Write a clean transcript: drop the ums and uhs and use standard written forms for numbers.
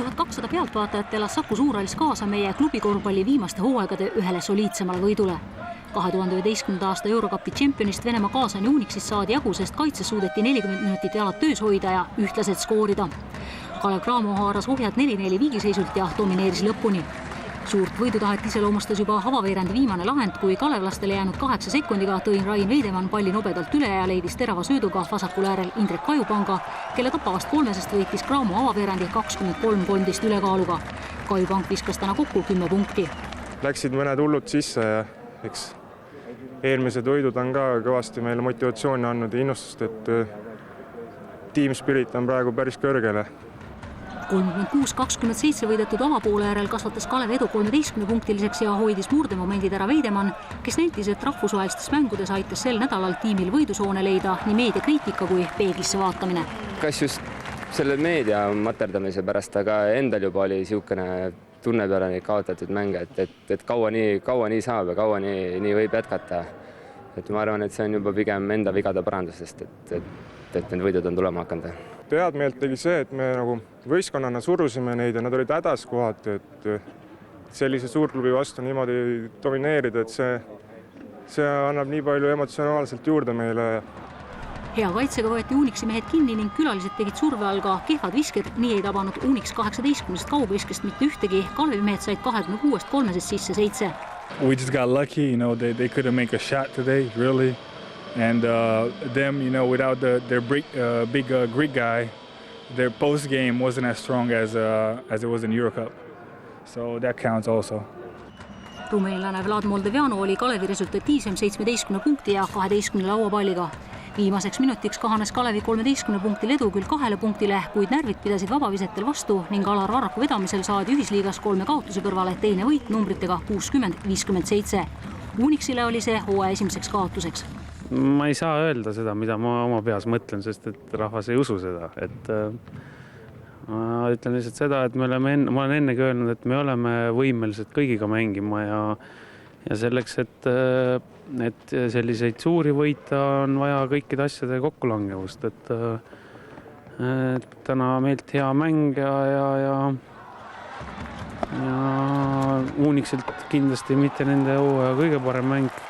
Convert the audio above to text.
5200 pealtvaatajat elas Saku Suurhallis kaasa meie klubikorvpalli viimaste hooaegade ühele soliidsemale võidule. 2011. aasta Eurocupi tšempionist Venemaa kaasani Unixist saadi jagu, sest kaitses suudeti 40 minutit jalad töös hoida ja ühtlaselt skoorida. Kalev Cramo haaras ohjad 4-4 viigiseisult ja domineeris lõpuni. Suurt võidutahet iseloomustas juba avaveerandi viimane lahend, kui kalevlastele jäänud 8 sekundiga tõi Rain Veidemann palli nobedalt üle ja leidis terava sööduga vasakul äärel Indrek Kajupanga, kelle tapavast kolmesest võitis Cramo avaveerandi 23-13 ülekaaluga. Kajupank viskas täna kokku 10 punkti. Läksid mõned hullud sisse ja eks eelmised võidud on ka kõvasti meile motivatsiooni andnud ja innustust, et team spirit on praegu päris kõrgele. 36-27 võidetud avapoole järel kasvatas Kalev edu 13-punktiliseks ja hoidis murdemomendid ära Veidemann, kes nentis, et rahvusvahelistes mängudes aitas sel nädalal tiimil võidusoone leida nii meediakriitika kui peeglisse vaatamine. Kas just selle meedia materdamise pärast, aga endal juba oli niisugune tunne peale neid kaotatud mänge, et kaua nii saab ja kaua nii võib jätkata. Et ma arvan, et see on juba pigem enda vigade parandusest, et need võidud on tulema hakanud. Head meelt tegi see, et me nagu võistkonnana surusime neid ja nad olid hädas kohati, et sellise suurklubi vastu niimoodi domineerida, et see annab nii palju emotsionaalselt juurde meile. Hea kaitsega võeti Unixi mehed kinni ning külalised tegid surve all ka kehvad visked, nii ei tabanud Unix 18 kaugviskest mitte ühtegi, Kalevi mehed said 26 kolmesest sisse 7. We just got lucky, they couldn't make a shot today, really. And them, without their big Greek guy, their post game wasn't as strong as it was in Eurocup. So that counts also. Rumeenlane Vlad Moldoviano oli Kalevi resultatiivsem 17 punkti ja 12 lauapalliga. Viimaseks minutiks kahanes Kalevi 13 punktil edu küll 2 punktile, kuid närvid pidasid vabavisetel vastu ning Alar Varraku vedamisel saadi ühisliigas 3 kaotuse kõrvale teine võit numbritega 60-57. Unixile oli see hooaja esimeseks kaotuseks. Ma ei saa öelda seda, mida ma oma peas mõtlen, sest et rahvas ei usu seda. Ma ütlen lihtsalt seda, et ma olen ennegi öelnud, et me oleme võimelised kõigiga mängima ja selleks, et selliseid suuri võita on vaja kõikide asjade kokkulangevust. Et täna meilt hea mäng ja Unixilt kindlasti mitte nende hooaja kõige parem mäng.